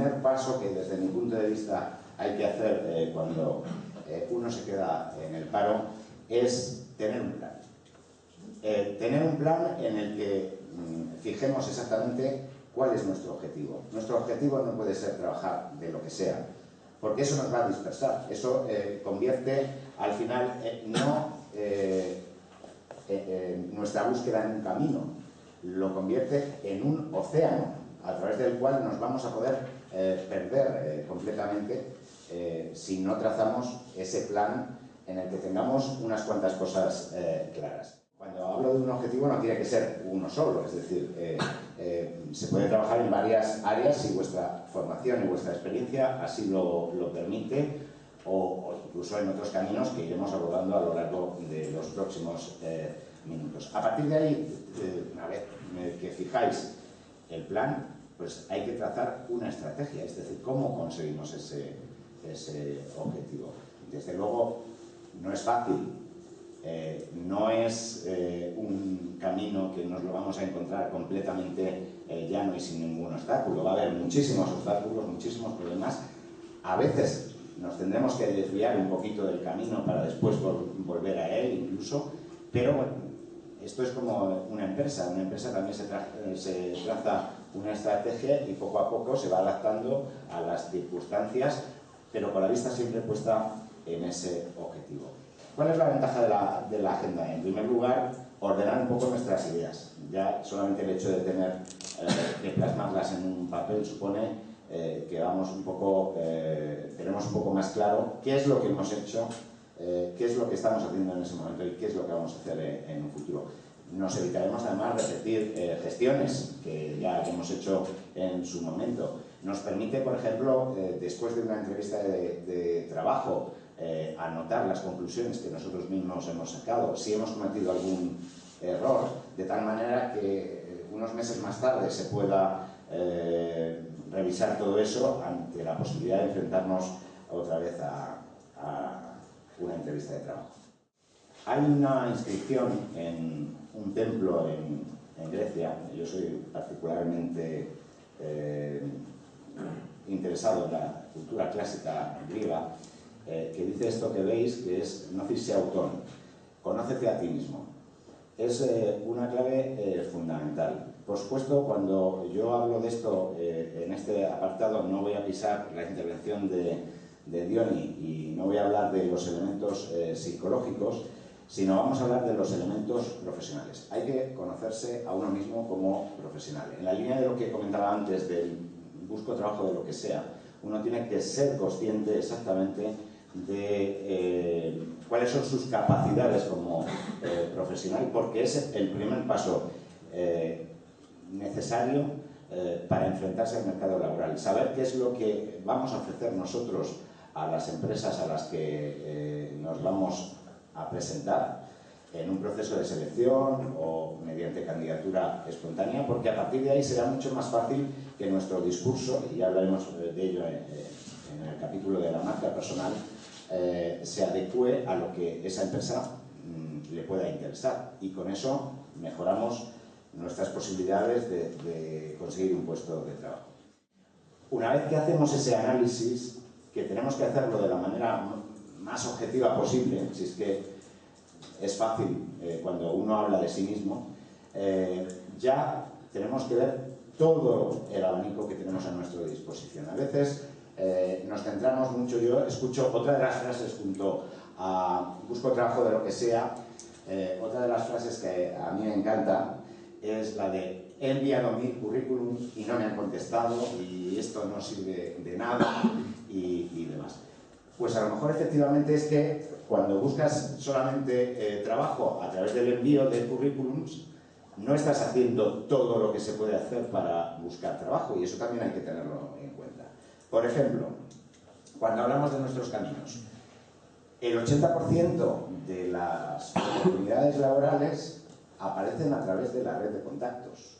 primer paso que desde mi punto de vista hay que hacer cuando uno se queda en el paro es tener un plan. Tener un plan en el que fijemos exactamente cuál es nuestro objetivo. Nuestro objetivo no puede ser trabajar de lo que sea, porque eso nos va a dispersar. Eso convierte al final nuestra búsqueda en un camino, lo convierte en un océano a través del cual nos vamos a poder perder completamente si no trazamos ese plan en el que tengamos unas cuantas cosas claras. Cuando hablo de un objetivo no tiene que ser uno solo, es decir, se puede trabajar en varias áreas si vuestra formación y vuestra experiencia así lo permite, o incluso en otros caminos que iremos abordando a lo largo de los próximos minutos. A partir de ahí, una vez que fijáis el plan, pues hay que trazar una estrategia, es decir, cómo conseguimos ese objetivo. Desde luego, no es fácil. No es un camino que nos lo vamos a encontrar completamente llano y sin ningún obstáculo. Va a haber muchísimos obstáculos, muchísimos problemas. A veces nos tendremos que desviar un poquito del camino para después volver a él incluso, pero bueno, esto es como una empresa. Una empresa también se traza una estrategia y poco a poco se va adaptando a las circunstancias, pero con la vista siempre puesta en ese objetivo. ¿Cuál es la ventaja de la agenda? En primer lugar, ordenar un poco nuestras ideas. Ya solamente el hecho de tener que plasmarlas en un papel supone que vamos tenemos un poco más claro qué es lo que hemos hecho, qué es lo que estamos haciendo en ese momento y qué es lo que vamos a hacer en un futuro. Nos evitaremos además repetir gestiones que ya hemos hecho en su momento. Nos permite, por ejemplo, después de una entrevista de trabajo, anotar las conclusiones que nosotros mismos hemos sacado, si hemos cometido algún error, de tal manera que unos meses más tarde se pueda revisar todo eso ante la posibilidad de enfrentarnos otra vez a una entrevista de trabajo. Hay una inscripción en un templo en Grecia. Yo soy particularmente interesado en la cultura clásica griega, que dice esto que veis, que es «Gnosis auton», conócete a ti mismo. Es una clave fundamental. Por supuesto, cuando yo hablo de esto en este apartado, no voy a pisar la intervención de Diony y no voy a hablar de los elementos psicológicos, sino vamos a hablar de los elementos profesionales. Hay que conocerse a uno mismo como profesional. En la línea de lo que comentaba antes del busco trabajo de lo que sea, uno tiene que ser consciente exactamente de cuáles son sus capacidades como profesional, porque es el primer paso necesario para enfrentarse al mercado laboral. Saber qué es lo que vamos a ofrecer nosotros a las empresas a las que nos vamos a presentar en un proceso de selección o mediante candidatura espontánea, porque a partir de ahí será mucho más fácil que nuestro discurso, y ya hablaremos de ello en el capítulo de la marca personal, se adecue a lo que esa empresa le pueda interesar, y con eso mejoramos nuestras posibilidades de conseguir un puesto de trabajo. Una vez que hacemos ese análisis, que tenemos que hacerlo de la manera más objetiva posible, si es que es fácil cuando uno habla de sí mismo, ya tenemos que ver todo el abanico que tenemos a nuestra disposición. A veces nos centramos mucho, yo escucho otra de las frases junto a busco trabajo de lo que sea, otra de las frases que a mí me encanta es la de he enviado 1000 currículums y no me han contestado y esto no sirve de nada y demás. Pues a lo mejor efectivamente es que cuando buscas solamente trabajo a través del envío de currículums, no estás haciendo todo lo que se puede hacer para buscar trabajo, y eso también hay que tenerlo en cuenta. Por ejemplo, cuando hablamos de nuestros caminos, el 80% de las oportunidades laborales aparecen a través de la red de contactos.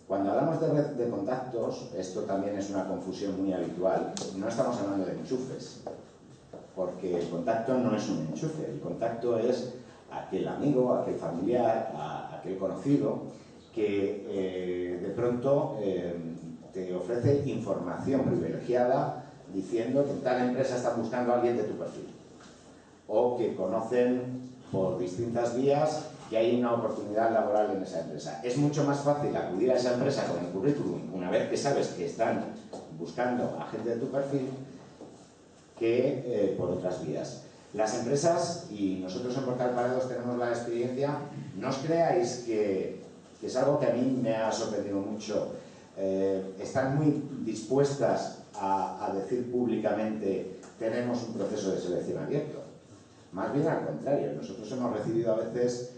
Cuando hablamos de red de contactos, esto también es una confusión muy habitual, no estamos hablando de enchufes, porque el contacto no es un enchufe, el contacto es aquel amigo, aquel familiar, aquel conocido que de pronto te ofrece información privilegiada diciendo que tal empresa está buscando a alguien de tu perfil, o que conocen por distintas vías que hay una oportunidad laboral en esa empresa. Es mucho más fácil acudir a esa empresa con el currículum una vez que sabes que están buscando a gente de tu perfil que por otras vías. Las empresas, y nosotros en Portal Parados tenemos la experiencia, no os creáis que es algo que a mí me ha sorprendido mucho. Están muy dispuestas a decir públicamente tenemos un proceso de selección abierto. Más bien al contrario, nosotros hemos recibido a veces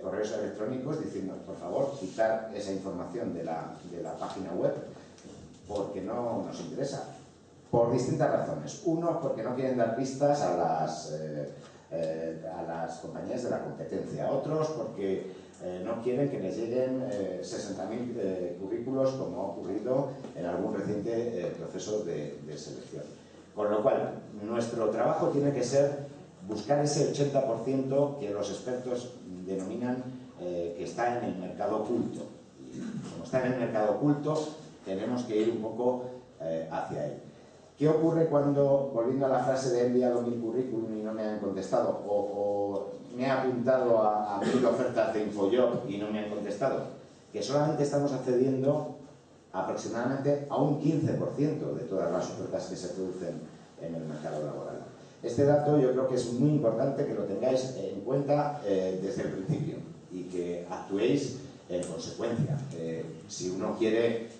correos electrónicos diciendo, por favor, quitar esa información de la página web porque no nos interesa. Por distintas razones. Uno, porque no quieren dar pistas a las compañías de la competencia. Otros, porque no quieren que les lleguen 60.000 currículos, como ha ocurrido en algún reciente proceso de selección. Con lo cual, nuestro trabajo tiene que ser buscar ese 80% que los expertos denominan que está en el mercado oculto. Y como está en el mercado oculto, tenemos que ir un poco hacia él. ¿Qué ocurre cuando, volviendo a la frase de he enviado 1000 currículum y no me han contestado? O me he apuntado a 1000 ofertas de InfoJob y no me han contestado. Que solamente estamos accediendo aproximadamente a un 15% de todas las ofertas que se producen en el mercado laboral. Este dato yo creo que es muy importante que lo tengáis en cuenta desde el principio y que actuéis en consecuencia. Si uno quiere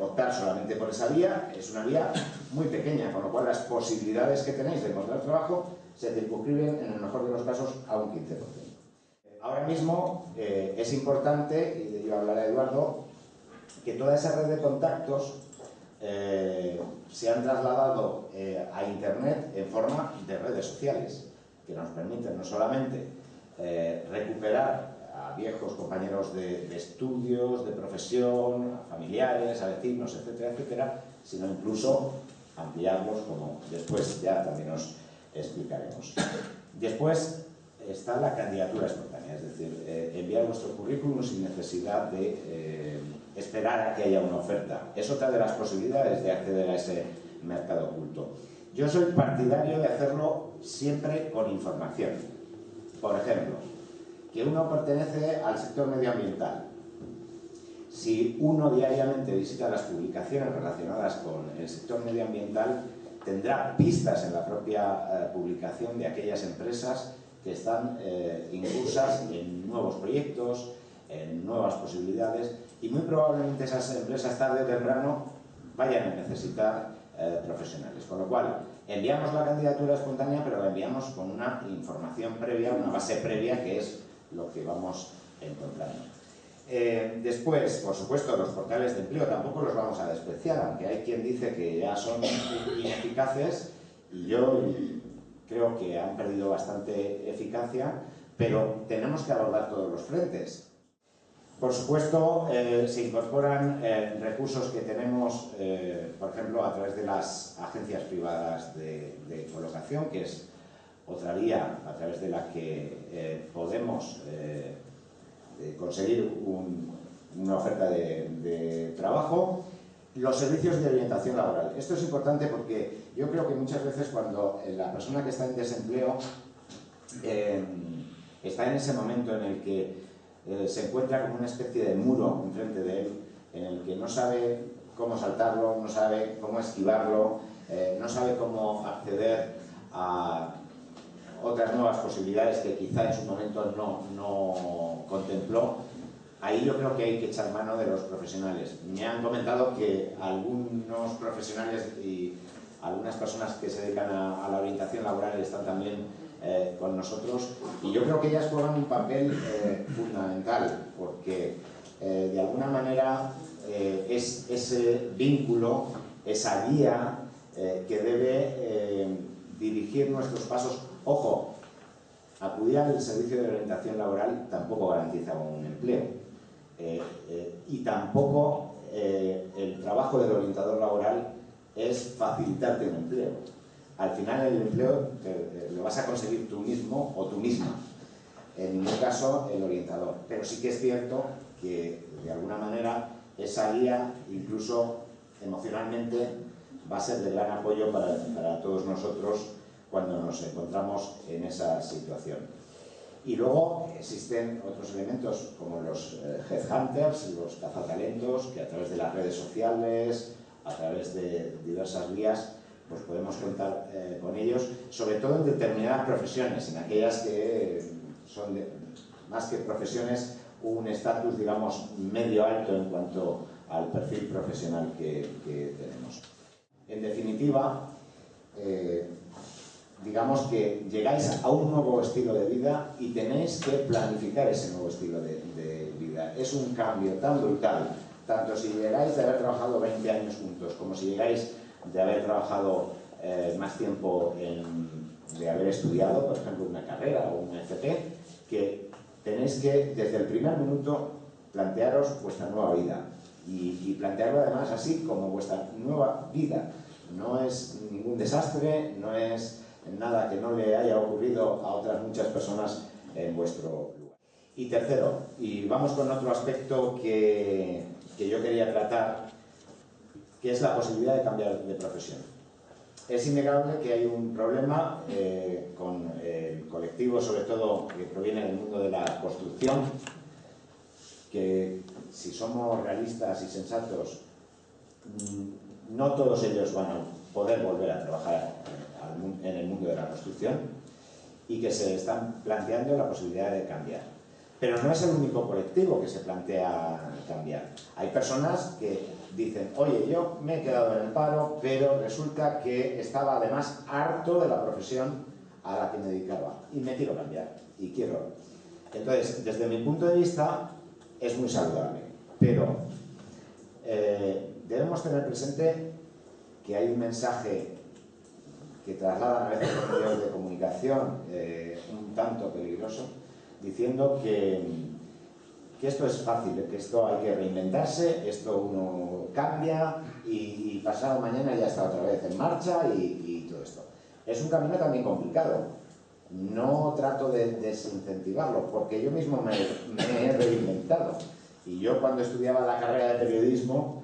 optar solamente por esa vía, es una vía muy pequeña, con lo cual las posibilidades que tenéis de encontrar trabajo se circunscriben, en el mejor de los casos, a un 15%. Ahora mismo es importante, y de ello hablará Eduardo, que toda esa red de contactos se han trasladado a Internet en forma de redes sociales, que nos permiten no solamente recuperar a viejos compañeros de estudios, de profesión, a familiares, a vecinos, etcétera, etcétera, sino incluso ampliarlos, como después ya también os explicaremos. Después está la candidatura espontánea, es decir, enviar vuestro currículum sin necesidad de esperar a que haya una oferta. Es otra de las posibilidades de acceder a ese mercado oculto. Yo soy partidario de hacerlo siempre con información. Por ejemplo, que uno pertenece al sector medioambiental. Si uno diariamente visita las publicaciones relacionadas con el sector medioambiental, tendrá pistas en la propia publicación de aquellas empresas que están incursas en nuevos proyectos, en nuevas posibilidades, y muy probablemente esas empresas tarde o temprano vayan a necesitar profesionales. Con lo cual, enviamos la candidatura espontánea, pero la enviamos con una información previa, una base previa, que es lo que vamos encontrando. Después, por supuesto, los portales de empleo tampoco los vamos a despreciar, aunque hay quien dice que ya son ineficaces, y yo creo que han perdido bastante eficacia, pero tenemos que abordar todos los frentes. Por supuesto, se incorporan recursos que tenemos, por ejemplo, a través de las agencias privadas de colocación, que es otra vía a través de la que podemos conseguir una oferta de trabajo. Los servicios de orientación laboral. Esto es importante porque yo creo que muchas veces cuando la persona que está en desempleo está en ese momento en el que se encuentra como una especie de muro enfrente de él, en el que no sabe cómo saltarlo, no sabe cómo esquivarlo, no sabe cómo acceder a otras nuevas posibilidades que quizá en su momento no contempló. Ahí yo creo que hay que echar mano de los profesionales. Me han comentado que algunos profesionales y algunas personas que se dedican a la orientación laboral están también con nosotros, y yo creo que ellas juegan un papel fundamental, porque de alguna manera es ese vínculo, esa guía que debe dirigir nuestros pasos. Ojo, acudir al servicio de orientación laboral tampoco garantiza un empleo, y tampoco el trabajo del orientador laboral es facilitarte un empleo. Al final el empleo lo vas a conseguir tú mismo o tú misma, en ningún caso el orientador. Pero sí que es cierto que de alguna manera esa guía, incluso emocionalmente, va a ser de gran apoyo para todos nosotros cuando nos encontramos en esa situación. Y luego existen otros elementos como los headhunters, los cazatalentos, que a través de las redes sociales, a través de diversas vías, pues podemos contar con ellos, sobre todo en determinadas profesiones, en aquellas que son más que profesiones, un estatus, digamos, medio alto en cuanto al perfil profesional que tenemos. En definitiva, digamos que llegáis a un nuevo estilo de vida y tenéis que planificar ese nuevo estilo de vida. Es un cambio tan brutal, tanto si llegáis de haber trabajado 20 años juntos, como si llegáis de haber trabajado más tiempo, de haber estudiado, por ejemplo, una carrera o una FP, que tenéis que, desde el primer minuto, plantearos vuestra nueva vida. Y plantearlo además así como vuestra nueva vida. No es ningún desastre, no es nada que no le haya ocurrido a otras muchas personas en vuestro lugar. Y tercero, y vamos con otro aspecto que yo quería tratar, que es la posibilidad de cambiar de profesión. Es innegable que hay un problema con el colectivo, sobre todo que proviene del mundo de la construcción, que si somos realistas y sensatos, no todos ellos van a poder volver a trabajar en el mundo de la construcción y que se están planteando la posibilidad de cambiar. Pero no es el único colectivo que se plantea cambiar. Hay personas que dicen, oye, yo me he quedado en el paro, pero resulta que estaba además harto de la profesión a la que me dedicaba y me quiero cambiar y quiero. Entonces, desde mi punto de vista, es muy saludable, pero debemos tener presente que hay un mensaje que trasladan a veces los medios de comunicación un tanto peligroso, diciendo que esto es fácil, que esto hay que reinventarse, esto uno cambia y pasado mañana ya está otra vez en marcha y todo esto. Es un camino también complicado. No trato de desincentivarlo, porque yo mismo me he reinventado. Y yo cuando estudiaba la carrera de periodismo,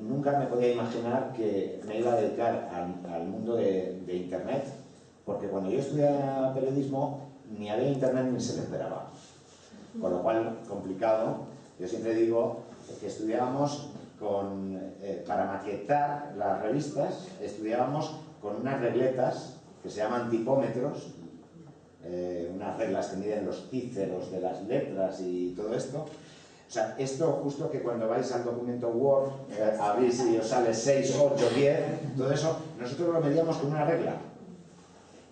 nunca me podía imaginar que me iba a dedicar al mundo de Internet, porque cuando yo estudiaba periodismo ni había Internet ni se le esperaba. Con lo cual, complicado. Yo siempre digo que estudiábamos para maquetar las revistas, estudiábamos con unas regletas que se llaman tipómetros, unas reglas que miden los cíceros de las letras y todo esto. O sea, esto justo que cuando vais al documento Word, abrís y os sale 6, 8, 10, todo eso, nosotros lo medíamos con una regla.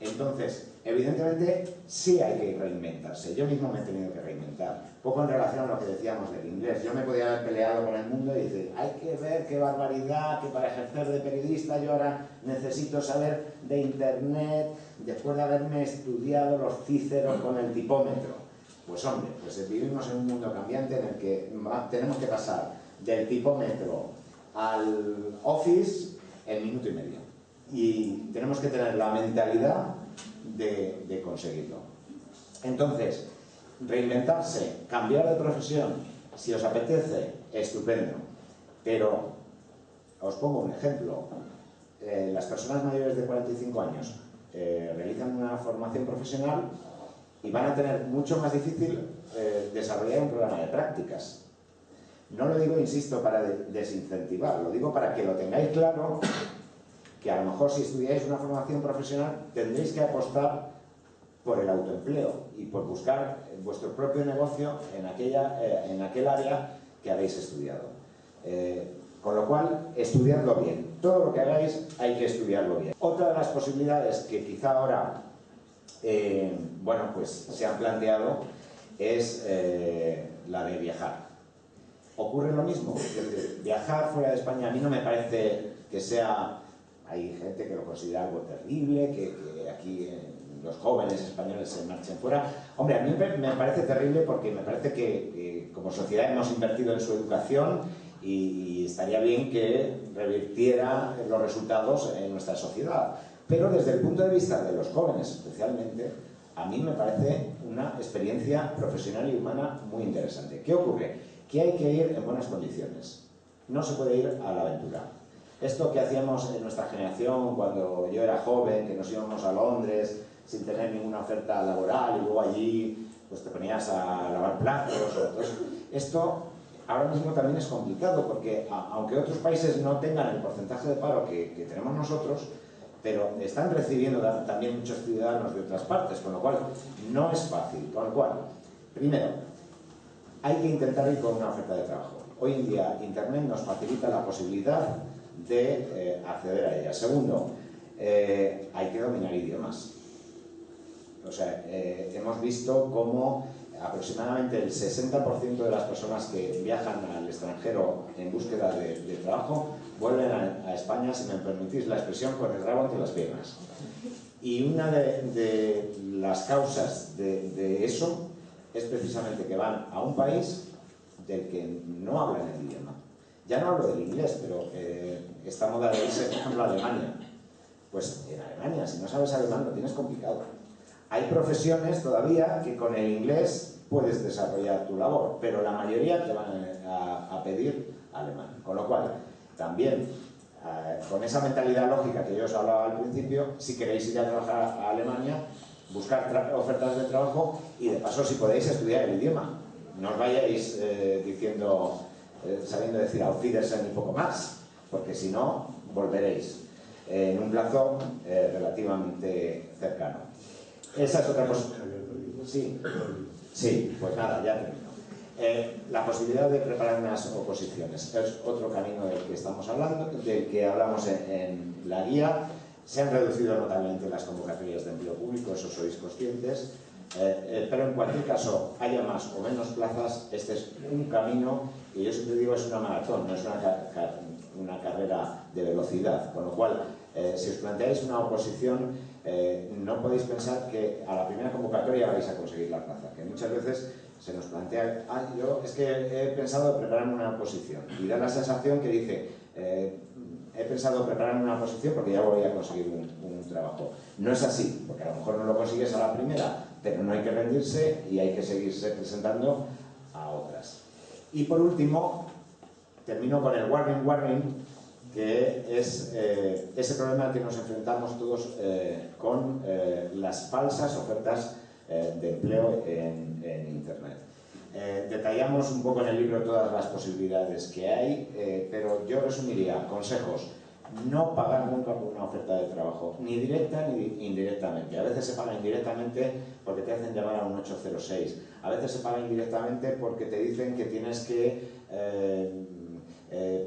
Entonces, evidentemente, sí hay que reinventarse. Yo mismo me he tenido que reinventar. Poco en relación a lo que decíamos del inglés. Yo me podía haber peleado con el mundo y decir, hay que ver qué barbaridad, que para ejercer de periodista yo ahora necesito saber de Internet, después de haberme estudiado los cíceros con el tipómetro. Pues hombre, pues vivimos en un mundo cambiante en el que tenemos que pasar del tipómetro al Office en minuto y medio. Y tenemos que tener la mentalidad de conseguirlo. Entonces, reinventarse, cambiar de profesión, si os apetece, estupendo. Pero, os pongo un ejemplo. Las personas mayores de 45 años realizan una formación profesional y van a tener mucho más difícil desarrollar un programa de prácticas. No lo digo, insisto, para desincentivar, lo digo para que lo tengáis claro, que a lo mejor si estudiáis una formación profesional tendréis que apostar por el autoempleo y por buscar vuestro propio negocio en aquel área que habéis estudiado. Con lo cual, estudiadlo bien. Todo lo que hagáis hay que estudiarlo bien. Otra de las posibilidades que quizá ahora bueno, pues se han planteado es la de viajar. ¿Ocurre lo mismo? Viajar fuera de España a mí no me parece que sea... Hay gente que lo considera algo terrible, que aquí los jóvenes españoles se marchen fuera. Hombre, a mí me parece terrible porque me parece que como sociedad hemos invertido en su educación y estaría bien que revirtiera los resultados en nuestra sociedad. Pero desde el punto de vista de los jóvenes especialmente, a mí me parece una experiencia profesional y humana muy interesante. ¿Qué ocurre? que hay que ir en buenas condiciones. No se puede ir a la aventura. Esto que hacíamos en nuestra generación cuando yo era joven, que nos íbamos a Londres sin tener ninguna oferta laboral y luego allí pues te ponías a lavar platos o otros. Esto ahora mismo también es complicado porque aunque otros países no tengan el porcentaje de paro que tenemos nosotros, pero están recibiendo también muchos ciudadanos de otras partes, con lo cual no es fácil. Con lo cual, primero, hay que intentar ir con una oferta de trabajo. Hoy en día Internet nos facilita la posibilidad de acceder a ella. Segundo, hay que dominar idiomas. O sea, hemos visto cómo aproximadamente el 60% de las personas que viajan al extranjero en búsqueda de trabajo vuelven a España, si me permitís la expresión, con el rabo entre las piernas. Y una de las causas de eso es precisamente que van a un país del que no hablan el idioma. Ya no hablo del inglés, pero esta moda de irse, por ejemplo, a Alemania. Pues en Alemania, si no sabes alemán, lo tienes complicado. Hay profesiones todavía que con el inglés puedes desarrollar tu labor, pero la mayoría te van a pedir alemán. Con lo cual, también, con esa mentalidad lógica que yo os hablaba al principio, si queréis ir a trabajar a Alemania, buscar ofertas de trabajo y de paso, si podéis, estudiar el idioma. No os vayáis diciendo, sabiendo decir Auf Wiedersehen y poco más, porque si no, volveréis en un plazo relativamente cercano. Esa es otra cosa. Sí, pues nada, ya termino. La posibilidad de preparar unas oposiciones es otro camino del que estamos hablando, del que hablamos en la guía. Se han reducido notablemente las convocatorias de empleo público, eso sois conscientes, pero en cualquier caso, haya más o menos plazas, este es un camino que yo siempre digo es una maratón, no es una carrera de velocidad, con lo cual, si os planteáis una oposición, no podéis pensar que a la primera convocatoria vais a conseguir la plaza, que muchas veces se nos plantea, yo es que he pensado prepararme una oposición, y da la sensación que dice, he pensado prepararme una oposición porque ya voy a conseguir un trabajo. No es así, porque a lo mejor no lo consigues a la primera, pero no hay que rendirse y hay que seguirse presentando a otras. Y por último, termino con el warning, que es ese problema al que nos enfrentamos todos con las falsas ofertas de empleo en Internet. Detallamos un poco en el libro todas las posibilidades que hay, pero yo resumiría, consejos: no pagar nunca por una oferta de trabajo, ni directa ni indirectamente. A veces se paga indirectamente porque te hacen llamar a un 806, a veces se paga indirectamente porque te dicen que tienes que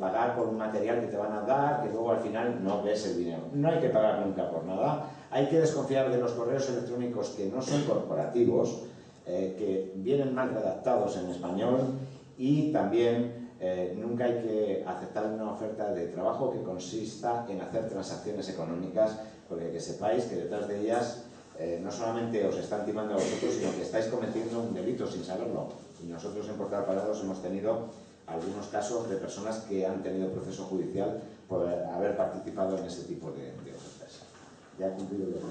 pagar por un material que te van a dar, que luego al final no ves el dinero. No hay que pagar nunca por nada, hay que desconfiar de los correos electrónicos que no son corporativos, que vienen mal redactados en español, y también nunca hay que aceptar una oferta de trabajo que consista en hacer transacciones económicas, porque que sepáis que detrás de ellas no solamente os están timando a vosotros, sino que estáis cometiendo un delito sin saberlo. Y nosotros en Portal Parados hemos tenido algunos casos de personas que han tenido proceso judicial por haber participado en ese tipo de ofertas. Ya he cumplido lo que